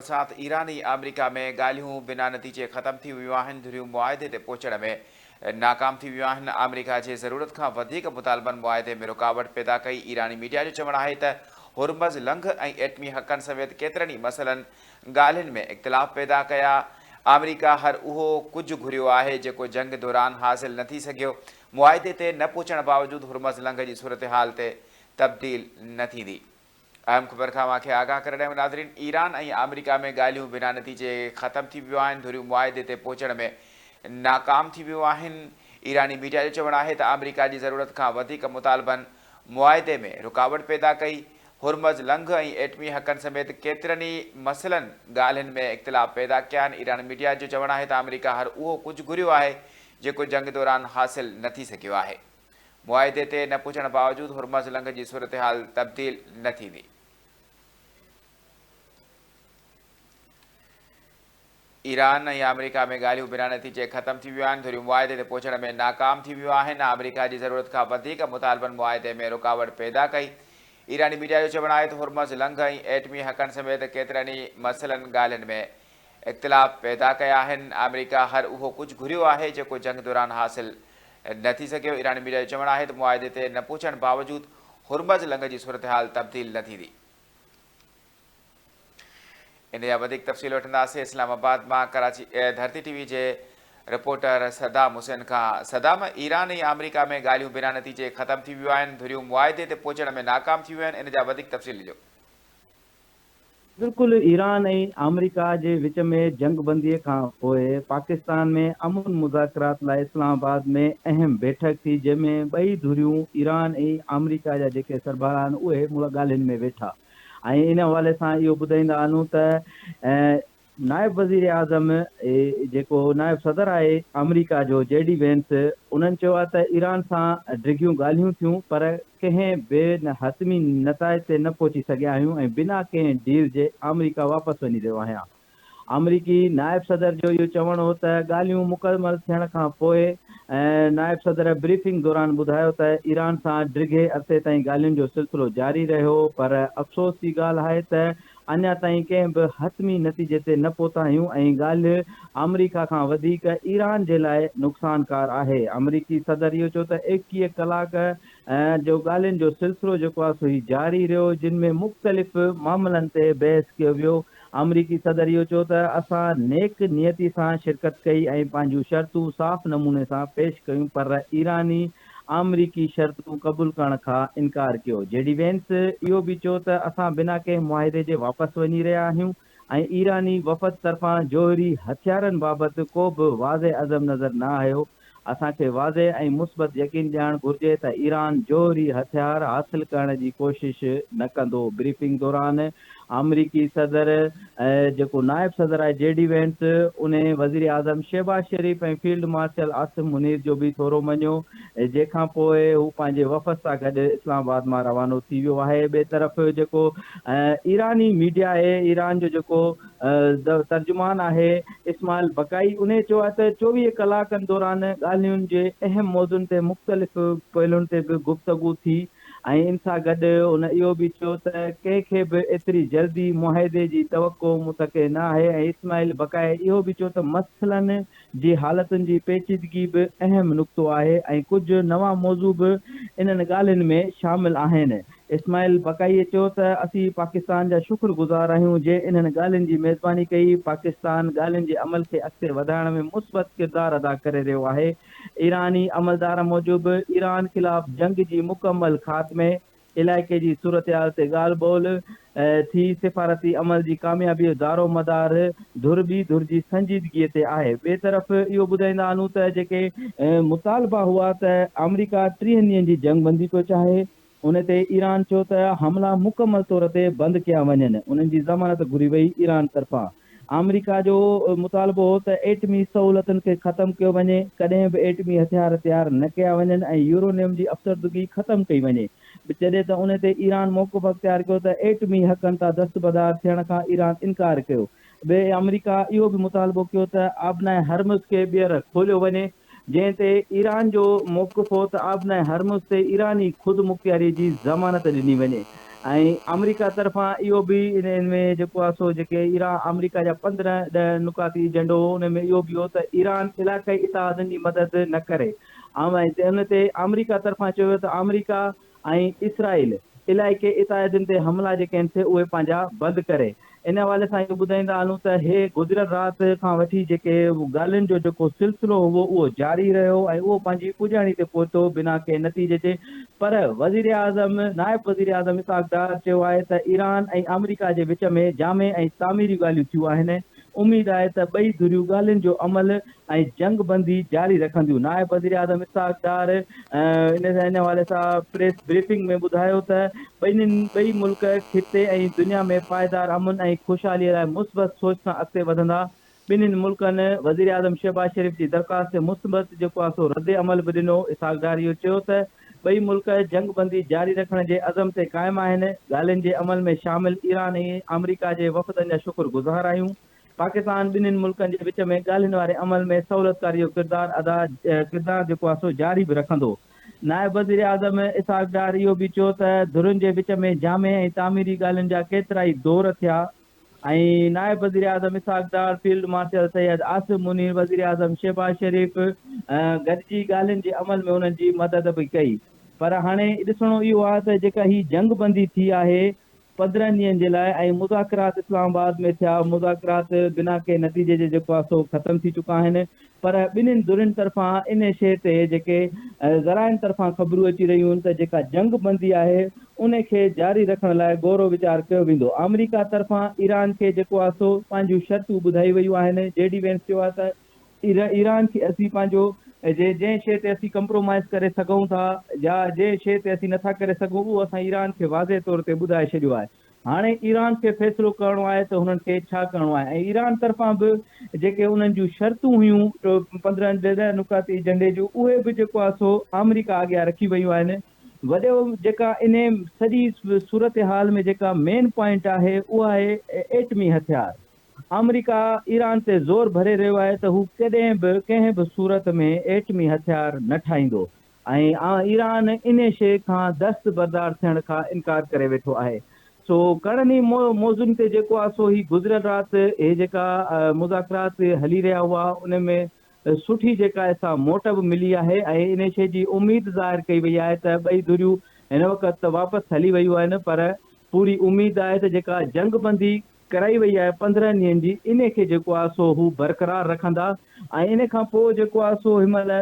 साथ ईरान ऐं अमेरिका में ॻाल्हियूं बिना नतीजे ख़त्म थी वियूं आहिनि। धुरियूं मुआदे ते पहुचण में नाकाम थी वियूं आहिनि। अमेरिका जे ज़रूरत खां वधीक मुतालबनि मुआदे में रुकावट पैदा कई। ईरानी मीडिया जो चवणु आहे त हुरमज़ लंघ ऐं एटमी हक़नि समेत केतिरनि ई मसइलनि ॻाल्हियुनि में इख़्तिलाफ़ पैदा कया। अमेरिका हर उहो कुझु घुरियो आहे जेको जंग दौरान हासिल न थी सघियो। मुआदे ते न पहुचण बावजूदि हुरमज़ लंघ जी सूरत हाल ते तब्दील न थींदी। अहम ख़बर खां मूंखे आगाह करे ॾियो नाज़रीन। ईरान ऐं अमेरिका में ॻाल्हियूं बिना नतीजे ख़त्म थी वियूं आहिनि। धुरियूं मुआदे ते पहुचण में नाकाम थी वियूं आहिनि। ईरानी मीडिया जो चवणु आहे त अमेरिका जी ज़रूरत खां वधीक मुतालबनि मुआदे में रुकावट पैदा कई। हुरमज़ लंघ ऐं एटमी हक़नि समेत केतिरनि ई मसइलनि ॻाल्हियुनि में इख़्तिलाफ़ पैदा कया आहिनि। ईरानी मीडिया जो चवणु आहे त अमेरिका हर उहो कुझु घुरियो आहे जेको जंग दौरान हासिल न थी सघियो आहे। मुआदे ते न पहुचण बावजूदि हुरमज़ लंघ जी सूरत हाल तब्दील न थींदी। ईरान ऐं अमेरिका में ॻाल्हियूं बिना नतीजे ख़त्म थी वियूं आहिनि। धुरियूं मुआदे ते पहुचण में नाकाम थी वियूं आहिनि। अमेरिका जी ज़रूरत खां वधीक मुतालबनि मुआदे में रुकावट पैदा कई। ईरानी मीडिया जो चवणु आहे त हुरमज़ लंघ ऐं एटमी हक़नि समेत केतिरनि ई मसइलनि ॻाल्हियुनि में इख़्तिलाफ़ पैदा कया आहिनि। अमेरिका हर उहो कुझु घुरियो आहे जेको जंग दौरान हासिल न थी सघियो। ईरानी मीडिया जो चवणु आहे त मुआदे ते न पहुचण बावजूदि हुरमज़ लंघ जी सूरत हाल तब्दील न थींदी। इन जा वधीक तफ़सील वठंदासीं इस्लामाबाद मां। कराची धरती टीवी जे रिपोर्टर सदाम हुसैन खां। सदाम, ईरान ऐं अमेरिका में ॻाल्हियूं बिना नतीजे ख़त्म थी वियूं आहिनि। धुरियूं मुआदे ते पहुचण में नाकाम थी वियूं आहिनि। इन जा वधीक तफ़सील ॾिजो। बिल्कुलु ईरान ऐं अमेरिका जे विच में जंगबंदीअ खां पोइ पाकिस्तान में अमन मुज़ाकरात लाइ इस्लामाबाद में अहम बैठक थी, जंहिंमें ॿई धुरियूं ईरान ऐं अमेरिका जा जेके सरबराह आहिनि उहे ॻाल्हियुनि में वेठा। ऐं इन हवाले सां इहो ॿुधाईंदा आहियूं त नायब वज़ीर आज़म जेको नायब सदर आहे अमेरिका जो JD वेंस, उन्हनि चयो आहे त ईरान सां डिघियूं ॻाल्हियूं थियूं पर कंहिं बि हतमी नताइज ते न पहुची सघिया आहियूं ऐं बिना कंहिं डील जे अमेरिका वापसि वञी रहियो आहियां। अमरीकी नायब सदर जो इहो चवणु हो त ॻाल्हियूं मुकमल थियण खां पोइ नायब सदर ब्रीफिंग दौरान ॿुधायो त ईरान सां डिघे अरसे ताईं ॻाल्हियुनि जो सिलसिलो जारी रहियो, पर अफ़सोस जी ॻाल्हि आहे त अञा ताईं कंहिं बि हतमी नतीजे ते न पहुता आहियूं ऐं ॻाल्हि अमेरिका खां वधीक ईरान जे लाइ नुक़सानकार आहे। अमरीकी सदर इहो चयो त 21 कलाक जो ॻाल्हियुनि जो सिलसिलो जेको आहे सो जारी रहियो, जिन में मुख़्तलिफ़ मामलनि ते बहस कयो वियो। अमरीकी सदर इहो चयो त असां नेक नियती सां शिरकत कई ऐं पंहिंजूं शर्तूं साफ़ नमूने सां पेश कयूं, पर ईरानी अमरीकी शर्तूं क़बूल करण खां इनकार कयो। JD वेंस इहो बि चयो त असां बिना कंहिं मुआदे जे वापसि वञी रहिया आहियूं ऐं ईरानी वफ़द तरफ़ां जोहरी हथियारनि बाबति को बि वाज़े अज़म नज़र न आयो। असांखे वाज़े ऐं मुस्बत यकीन ॾियणु घुर्जे त ईरान जोहरी हथियार हासिल करण जी कोशिश न कंदो। ब्रीफिंग दौरान अमरीकी सदर जेको नायब सदर आहे JD वेंस, उन वज़ीर आज़म शहबाज शरीफ़ ऐं फील्ड मार्शल आसिम मुनीर जो बि थोरो मञियो, जंहिंखां पोइ हू पंहिंजे वफ़द सां गॾु इस्लामाबाद मां रवानो थी वियो आहे। ॿिए तरफ़ जेको ईरानी मीडिया आहे, ईरान जो जेको तर्जुमान आहे इस्माइल बकाई, उन चयो आहे त 24 कलाकनि दौरान ॻाल्हियुनि जे अहम मौज़ुनि ते मुख़्तलिफ़ पहलुनि ते बि गुफ़्तगू थी ऐं इन सां गॾु हुन इहो बि चयो त कंहिंखे बि एतिरी जल्दी मुआदे जी तवक़ो मुतक़े न आहे। ऐं इस्माइल बकाए इहो बि चयो त मसइलनि जी हालतुनि जी पेचीदगी बि अहम नुक़्तो आहे ऐं कुझु नवां मौज़ू बि इन्हनि ॻाल्हियुनि में शामिल आहिनि। इस्माइल बकाईअ चयो त असीं पाकिस्तान जा शुक्रगुज़ार आहियूं जे इन्हनि ॻाल्हियुनि जी मेज़बानी कई। पाकिस्तान ॻाल्हियुनि जे अमल खे अॻिते वधाइण में मुस्बत किरदारु अदा करे रहियो आहे। ईरानी अमलदार मूजिबि ईरान ख़िलाफ़ जंग जी मुकमल ख़ात्मे, इलाइक़े जी सूरतहाल ते ॻाल्हि ॿोल थी, सिफ़ारती अमल जी कामयाबी दारो मदार धुर जी संजीदगीअ ते आहे। ॿिए तरफ़ इहो ॿुधाईंदा आहियूं त जेके मुतालबा हुआ त अमेरिका 30 ॾींहंनि जी जंगबंदी थो चाहे, उन ते ईरान चयो त हमला मुकमल तौर ते बंदि कया वञनि। उन्हनि जी ज़मानत घुरी वई ईरान तरफ़ां। अमेरिका जो मुतालबो हो त एटमी सहूलियतुनि खे ख़तमु कयो वञे, कॾहिं बि एटमी हथियार तयारु न कया वञनि ऐं यूरोनियम जी अफ़सरदगी ख़तमु कई वञे। जॾहिं त उन ते ईरान मौक़िफ़ अख़्तियार कयो त एटमी हक़नि तां दस्तबरदार थियण खां ईरान इनकार कयो। ॿिए अमेरिका इहो बि मुतालबो कयो त आबनाए हरमुज़ खे ॿीहर खोलियो वञे, जंहिं ते ईरान जो मौक़िफ़ हो त आबनाए हरमुज़ ते ईरानी ख़ुदि मुख़्तियारी जी ज़मानत ॾिनी वञे। अमेरिका तरफ़ां इहो बि इन में जेको आहे सो जेके ईरान अमेरिका जा 15 नुकाती एजेंडो हो उन में इहो बि हो त ईरान इलाक़ाई इतिहादनि जी मदद न करे उन ते अमेरिका तरफ़ां चयो वियो त अमेरिका ऐं इसराइल इलाइक़े इतिहादनि ते हमला जेके आहिनि से उहे पंहिंजा बंदि करे इन हवाले सां इहो ॿुधाईंदा हलूं त हे गुज़िरियल राति खां वठी जेके ॻाल्हियुनि जो जेको सिलसिलो हुओ उहो जारी रहियो ऐं उहो पंहिंजी पुॼाणी ते पहुतो बिना के नतीजे जे पर वज़ीर आज़म नायब वज़ीर आज़म इसहाक़ डार चयो आहे त ईरान ऐं अमेरिका जे विच में जामे ऐं तामीरी ॻाल्हियूं थियूं आहिनि उमेद आहे त ॿई धुरियूं ॻाल्हियुनि जो अमल ऐं जंग बंदी जारी रखंदियूं नायब वज़ीर आज़म इसहाक़ डार इन हवाले सां प्रेस ब्रीफिंग में ॿुधायो त ॿई मुल्क खिते ऐं दुनिया में पाइदार अमन ऐं ख़ुशहालीअ लाइ मुस्बत सोच सां अॻिते वधंदा ॿिन्हिनि मुल्कनि वज़ीर आज़म शहबाज शरीफ़ जी दरख़्वास्त ते मुस्बत जेको आहे सो रद्द अमल बि ॾिनो इसहाक़ डार इहो चयो त ॿई मुल्क जंग बंदी जारी रखण जे अज़म ते क़ाइमु आहिनि ॻाल्हियुनि जे अमल में शामिल ईरान ऐं अमेरिका जे वफ़दनि जा शुक्रगुज़ार आहियूं पाकिस्तान ॿिन्हिनि मुल्कनि जे विच में ॻाल्हियुनि वारे अमल में सहूलियतकारी जो किरदारु जेको आहे सो जारी बि रखंदो नायब वज़ीर आज़म इसहाक़ डार इहो बि चयो त धुरुनि जे विच में जामे ऐं तामीरी ॻाल्हियुनि जा केतिरा ई दौर थिया ऐं नायब वज़ीर आज़म इसहाक़ डार फील्ड मार्शल सैयद आसिम मुनीर वज़ीर आज़म शहबाज शरीफ़ गॾिजी ॻाल्हियुनि जे अमल में उन्हनि जी मदद बि कई पर हाणे ॾिसणो इहो आहे त जेका ही जंग बंदी थी आहे 15 ॾींहंनि जे लाइ ऐं मुज़ाकरात इस्लामाबाद में थिया मुज़ाकरात बिना के नतीजे जे जेको आहे सो ख़तमु थी चुका आहिनि पर ॿिन्हिनि धुरियुनि तरफ़ां इन शइ ते जेके ज़राइनि तरफ़ां ख़बरूं अची रहियूं आहिनि त जेका जंग बंदी आहे उन खे जारी रखण लाइ गौर वीचार कयो वेंदो अमेरिका तरफ़ां ईरान खे जेको आहे सो पंहिंजूं शर्तूं ॿुधाई वयूं आहिनि जेडी वेंस चयो आहे त ईरान खे असीं पंहिंजो जंहिं शइ ते असीं कंप्रोमाइज़ करे सघूं था या जंहिं शइ ते असीं नथा करे सघूं उहो असां ईरान खे वाज़े तौर ते ॿुधाए छॾियो आहे हाणे ईरान खे फ़ैसिलो करिणो आहे त हुननि खे छा करिणो आहे ऐं ईरान तरफ़ां बि जेके उन्हनि जूं शर्तूं हुयूं 15 नुकाती एजेंडे जूं उहे बि जेको आहे सो अमेरिका अॻियां रखी वयूं आहिनि वॾो जेका इन सॼी सूरत हाल में जेका मेन पॉइंट आहे उहा आहे एटमी हथियार अमेरिका ईरान ते ज़ोर भरे रहियो आहे त हू कॾहिं बि कंहिं बि सूरत में एटमी हथियार न ठाहींदो ऐं ईरान इन शइ खां दस्तबरदार थियण खां इनकार करे वेठो आहे सो घणनि ई मौज़ुनि ते जेको आहे सो ही गुज़िरियल राति हे जेका मुज़ाकरात हली रहिया हुआ उन में सुठी जेका असां मोट बि मिली आहे ऐं इन शइ जी उमेद ज़ाहिर कई वई आहे त ॿई धुरियूं हिन वक़्तु वापसि हली वयूं आहिनि पर पूरी उमेद आहे त जेका जंग बंदी कराई वई आहे 15 ॾींहंनि जी इन खे जेको आहे सो हू बरक़रार रखंदा ऐं इन खां पोइ जेको आहे सो हिनमहिल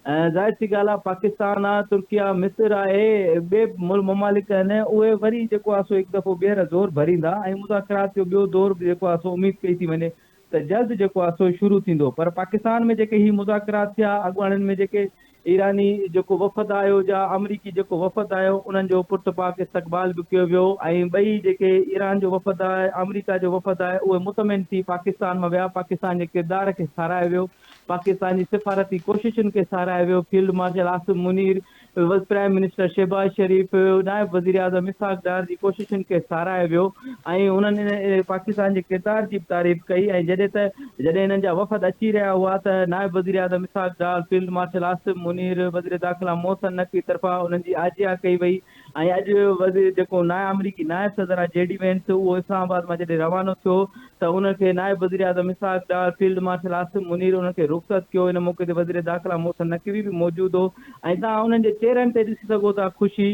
ज़ाहिर सी ॻाल्हि आहे पाकिस्तान आहे तुर्किया मिस्र आहे ॿिए ममालिक आहिनि उहे वरी जेको आहे सो हिकु दफ़ो ॿीहर ज़ोर भरींदा ऐं मुज़ाकरात जो ॿियो दौर बि जेको आहे सो उमेद कई थी वञे त जल्द जेको आहे सो शुरू थींदो पर पाकिस्तान में जेके ही मुज़ाकरात थिया अॻुवाणनि में जेके ईरानी जेको वफ़द आयो या अमरीकी जेको वफ़द आयो उन्हनि जो पुट पाक इस्तक़बाल बि कयो वियो ऐं ॿई जेके ईरान जो वफ़द आहे अमरीका जो वफ़द आहे उहे मुतमिन थी पाकिस्तान मां विया पाकिस्तान जे किरदार खे साराहे वियो पाकिस्तान जी सिफ़ारती कोशिशुनि खे साराहे वियो field marshal Asim Munir prime minister Shahbaz Sharif नायब वज़ीर आज़म इसहाक़ डार जी कोशिशुनि खे साराहे वियो ऐं उन्हनि पाकिस्तान जे किरदार जी तारीफ़ कई ऐं जॾहिं हिननि जा वफ़द अची रहिया हुआ त नायब वज़ीर आज़म इसहाक़ डार फील्ड मार्शल आसिम मुनीर वज़ीर दाख़िला मोहसिन नक़वी तरफ़ां उन्हनि जी आजिया कई वई ऐं अॼु वज़ीर जेको अमरीकी नायब सदर आहे जेडी वेंस उहो इस्लामाबाद मां जॾहिं रवानो थियो त उनखे नायब वज़ीर आज़म इसहाक़ डार फील्ड मार्शल आसिम मुनीर उनखे रुख़सत कयो इन मौक़े ते वज़ीर दाख़िला मोहसिन नक़वी बि मौजूदु हो ऐं तव्हां उन्हनि जे चेहरनि ते ॾिसी सघो था ख़ुशी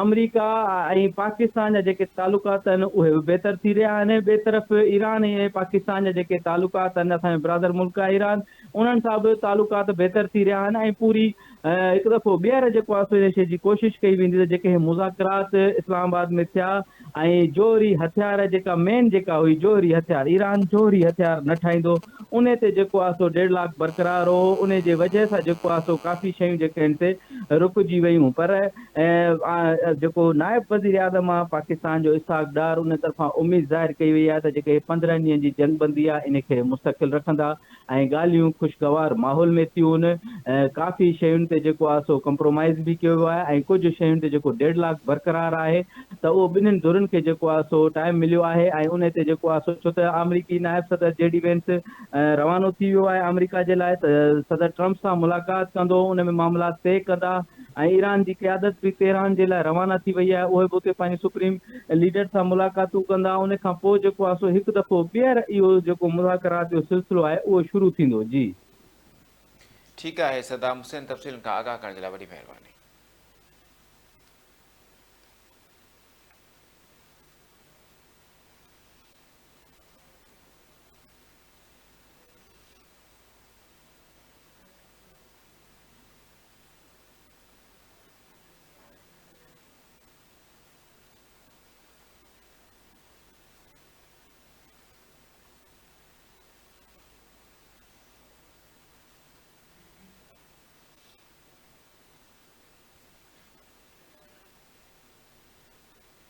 अमरीका ऐं पाकिस्तान जा जेके तालुकात आहिनि उहे बि बहितर थी रहिया आहिनि ॿिए तरफ़ ईरान ऐं पाकिस्तान जा जेके तालुकात आहिनि असांजो ब्रादर मुल्क आहे ईरान उन्हनि सां बि तालुकात बहितर थी रहिया आहिनि ऐं पूरी हिकु दफ़ो ॿीहर जेको आहे सो इन शइ जी कोशिशि कई वेंदी त जेके मुज़ाकरात इस्लामाबाद में थिया ऐं जोहरी हथियार जेका मेन जेका हुई जोहरी हथियार ईरान जोहरी हथियार न ठाहींदो उन ते जेको आहे सो 1.5 लाख बरक़रार हो उन जे वजह सां जेको आहे सो काफ़ी शयूं जेके आहिनि से रुकिजी वयूं पर जेको नायब वज़ीर आज़म आहे पाकिस्तान जो इसहाक़ डार उन तरफ़ां उमेद ज़ाहिर कई वई आहे त जेके 15 ॾींहंनि जी जंग बंदी आहे इन खे मुस्तक़िल रखंदा ऐं ॻाल्हियूं ख़ुशगवार माहौल में थियूं आहिनि काफ़ी शयुनि ते जेको आहे सो कंप्रोमाइज़ बि कयो वियो आहे ऐं कुझु शयुनि ते जेको 1.5 लाख बरक़रार आहे त उहो ॿिन्हिनि धुरनि उन्हनि खे जेको आहे सो टाइम मिलियो आहे ऐं उन ते जेको आहे सो छो त अमरीकी नायब सदर जेडी वेंस रवानो थी वियो आहे अमरीका जे लाइ त सदर ट्रम्प सां मुलाक़ात कंदो उन में मामला तय कंदा ऐं ईरान जी क़यादत बि तेहरान जे लाइ रवाना थी वई आहे उहे बि उते पंहिंजे सुप्रीम लीडर सां मुलाक़ातूं कंदा उन खां पोइ जेको आहे सो हिकु दफ़ो ॿीहर इहो जेको मुज़ाकरात जो सिलसिलो आहे उहो शुरू थींदो जी। ठीकु आहे सदाम हुसैन तफ़सीलुनि खां आगाह करण जे लाइ वॾी महिरबानी।